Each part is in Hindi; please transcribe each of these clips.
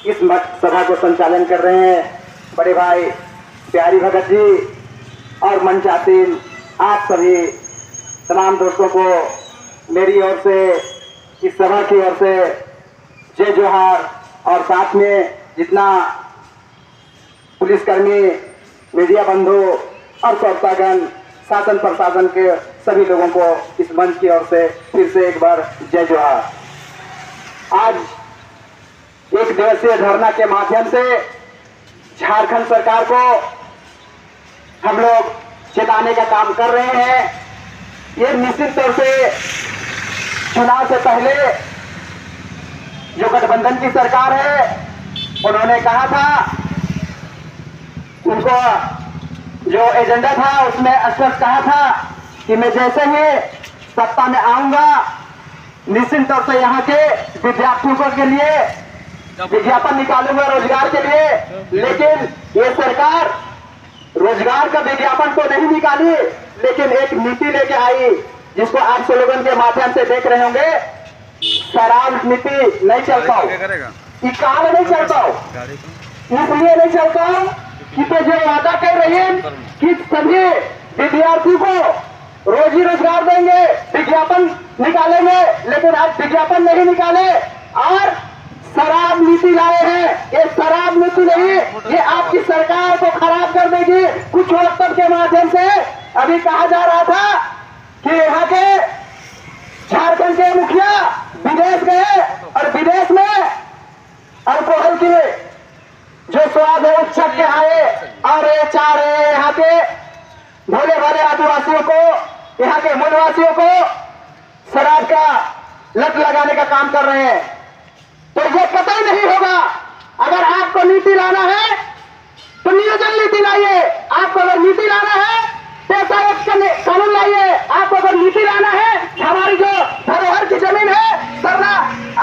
इस सभा को संचालन कर रहे हैं बड़े भाई प्यारी भगत जी और मंचासीन आप सभी तमाम दोस्तों को मेरी ओर से, इस सभा की ओर से जय जोहार। और साथ में जितना पुलिसकर्मी, मीडिया बंधु और श्रोतागण, शासन प्रशासन के सभी लोगों को इस मंच की ओर से फिर से एक बार जय जोहार। आज एक दिवसीय धरना के माध्यम से झारखंड सरकार को हम लोग चेताने का काम कर रहे हैं। ये निश्चित तौर से चुनाव से पहले जो गठबंधन की सरकार है, उन्होंने कहा था, उनको जो एजेंडा था उसमें स्पष्ट कहा था कि मैं जैसे ही सत्ता में आऊंगा निश्चित तौर से यहाँ के विद्यार्थियों के लिए विज्ञापन निकालूंगा रोजगार के लिए। लेकिन ये सरकार रोजगार का विज्ञापन तो नहीं निकाली, लेकिन एक नीति लेके आई जिसको आप स्लोगन के माध्यम से देख रहे होंगे, शराब नीति नहीं चल पाओ। कार नहीं चल पाओ, इसलिए नहीं चल पाओ कि तो जो वादा कर रही है कि सभी विद्यार्थी को रोजी रोजगार देंगे, विज्ञापन निकालेंगे, लेकिन आज विज्ञापन नहीं निकाले और शराब नीति लाए हैं। ये शराब नीति नहीं, ये आपकी सरकार को खराब कर देगी। कुछ वक्तव्य के माध्यम से अभी कहा जा रहा था कि यहाँ के झारखंड के मुखिया विदेश गए और विदेश में अल्कोहल की जो स्वाद है उस चख के आए और ये चाह रहे हैं यहाँ के भोले भाले आदिवासियों को, यहाँ के मूलवासियों को शराब का लत लगाने का काम कर रहे हैं। तो ये कतई नहीं होगा। अगर आपको नीति लाना है तो नियोजन नीति लाइए। आपको अगर नीति लाना है पैसा कानून लाइए। आपको अगर नीति लाना है, हमारी जो धरोहर की जमीन है, धरना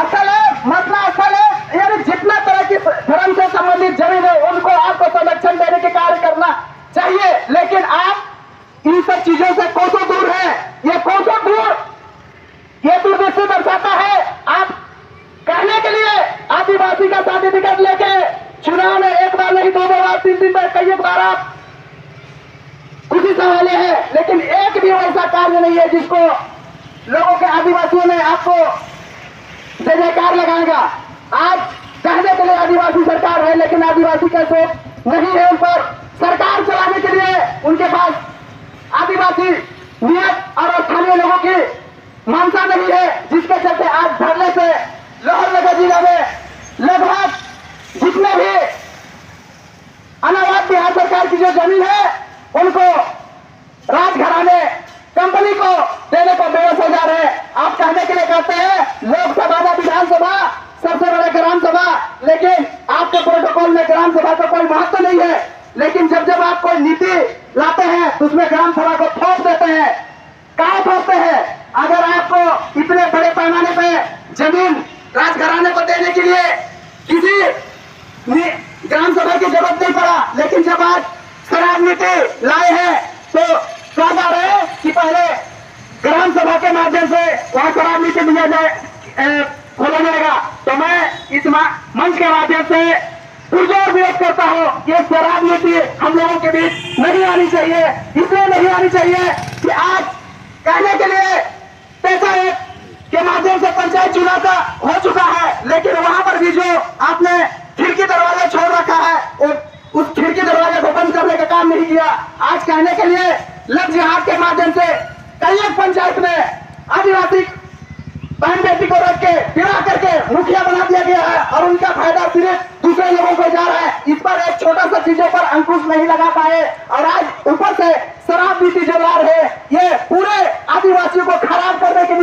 स्थल है, मतला स्थल है, यानी जितना तरह की धर्म से संबंधित जमीन है उनको आपको संरक्षण देने के कार्य करना चाहिए। लेकिन आप इन सब चीजों से कोसों दूर है। ये कोसों दूर, ये दूरदृष्टि दर्शाता है। आप कहने के लिए आदिवासी का सर्टिफिकेट लेके चुनाव में एक बार नहीं, दो बार, तीन बार, कई बार आप खुशी संभाले हैं, लेकिन एक भी ऐसा कार्य नहीं है जिसको लोगों के आदिवासियों ने आपको जय जयकार लगाएगा। आज कहने के लिए आदिवासी सरकार है, लेकिन आदिवासी का सोच नहीं है उन पर। सरकार चलाने के लिए उनके पास आदिवासी नियत और स्थानीय लोगों की मानसा नहीं है, जिसके चलते आज धरने से लोहरदगा जिला में लगभग जितने भी अनाबाद बिहार सरकार की जो जमीन है उनको राजघराने कंपनी को देने को बेबस हो जा रहे हैं। आप कहने के लिए कहते हैं लोकसभा या विधानसभा सबसे बड़ा ग्राम सभा, लेकिन आपके प्रोटोकॉल में ग्राम सभा का कोई महत्व नहीं है। लेकिन जब जब आप कोई नीति लाते हैं तो उसमें ग्राम सभा को थोप देते हैं। कहा थोपते हैं? अगर आपको इतने बड़े पैमाने पे जमीन राजघराने को देने के लिए किसी ग्राम सभा की जरूरत नहीं पड़ा, लेकिन जब आज शराब नीति लाए हैं तो कहा जा रहा है कि पहले ग्राम सभा के माध्यम से वहां शराब नीति दिया जाए, खोला जाएगा। तो मैं इस मंच के माध्यम से पुरजोर विरोध करता हूं। ये शराब नीति हम लोगों के बीच नहीं आनी चाहिए। इसलिए नहीं आनी चाहिए कि आज कहने के लिए पैसा के माध्यम से पंचायत चुनाव का हो चुका है, लेकिन वहां पर भी जो आपने खिड़की दरवाजा छोड़ रखा है उस खिड़की दरवाजे को बंद करने का काम नहीं किया। आज कहने के लिए लव जिहाद के माध्यम से कई एक पंचायत में आदिवासी बहन बेटी को रख के विवाह करके मुखिया बना दिया गया है और उनका फायदा सिर्फ दूसरे लोगों को जा रहा है। इस पर एक छोटा सा चीजों पर अंकुश नहीं लगा पाए और आज ऊपर से शराब नीति जो ला रहे हैं, ये पूरे आदिवासियों को खराब करने की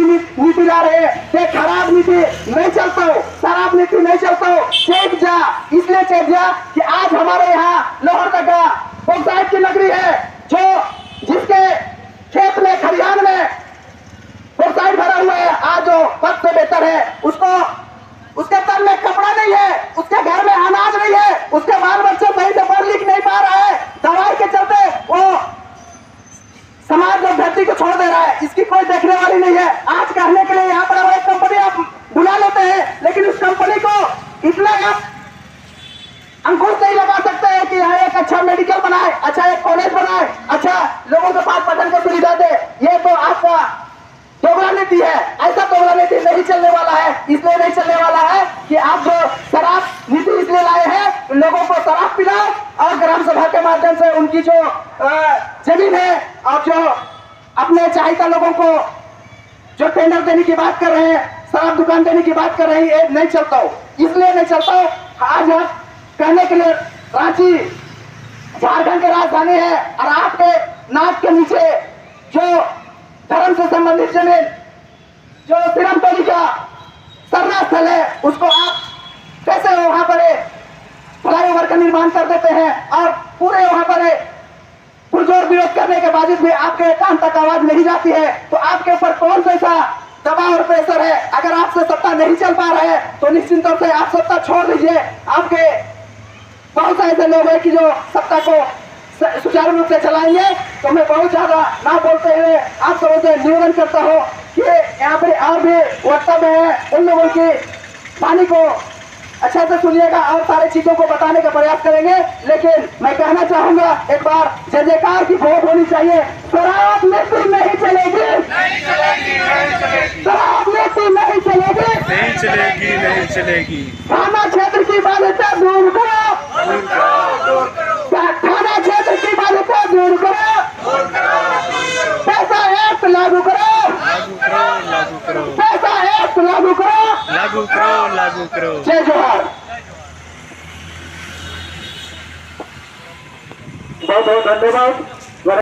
नीति ला रहे हैं। ये खराब नीति नहीं चलता हो, शराब नीति नहीं चलता हो। चेक जा, इसलिए चेक जा कि आज हमारे यहाँ लोहरदगा बॉक्साइट की नगरी है, जो जिसके खेत में खलिहान में बॉक्साइट भरा हुआ है। आज जो वक्त से बेहतर है उसको, उसके तन में कपड़ा नहीं है, उसके घर में अनाज नहीं है, उसके बाल बच्चे सही से पढ़ लिख नहीं पा रहा है, दवाई के चलते वो समाज में धरती को छोड़ दे रहा है। इसकी कोई देखने वाली नहीं है। आज कहने के लिए यहाँ पर एक कंपनी आप बुला लेते हैं, लेकिन उस कंपनी को इतना आप अंकुश नहीं लगा सकते हैं कि यहाँ एक अच्छा मेडिकल बनाए, अच्छा एक कॉलेज बनाए, अच्छा लोगों के पास पढ़ने की सुविधा दे। ये तो आपका दोगला नीति है। ऐसा दोगला नीति नहीं चलने वाला है। इसलिए नहीं चलने वाला है कि आप जो शराब नीति इसलिए लाए हैं, लोगों को शराब पिलाओ और ग्राम सभा के माध्यम से उनकी जो जमीन है और जो अपने चाहता लोगों को जो टेंडर देने की बात कर रहे हैं, शराब दुकान देने की बात कर रहे हैं, ये नहीं चलता हो। इसलिए नहीं चलता हो, आज आप कहने के लिए रांची झारखंड की राजधानी है और आपके नाक के नीचे जो धर्म से संबंधित जमीन, जो सिरमतोली का सरना स्थल है, उसको आप कैसे वहां पर फ्लाईओवर का निर्माण कर देते हैं और पूरे वहां पर पुरजोर विरोध करने के बावजूद भी आपके कान तक आवाज नहीं जाती है। तो आपके ऊपर कौन सा दबाव और प्रेशर है? अगर आपसे सत्ता नहीं चल पा रहा है तो निश्चित तौर से आप सत्ता छोड़ दीजिए। आपके बहुत से ऐसे लोग हैं कि जो सत्ता को सुचारू रूप से चलाएंगे। तो मैं बहुत ज्यादा ना बोलते हुए आप सबों से निवेदन करता हूँ कि यहाँ पे और भी वक्तव्य है, उन लोगों की वाणी को अच्छा से सुनिएगा और सारी चीजों को बताने का प्रयास करेंगे। लेकिन मैं कहना चाहूंगा, एक बार जय जयकार की वोट होनी चाहिए। शराब नीति नहीं चलेगी, शराब नीति नहीं चलेगी, नहीं चलेगी, नहीं चलेगी। थाना क्षेत्र की बाध्यता दूर करो, थाना क्षेत्र की बाध्यता दूर करो, पैसा एक्ट लागू करो, लागू करो, पैसा एक्ट लागू करो, लागू करो, लागू करो। जय जोहार। बहुत बहुत धन्यवाद।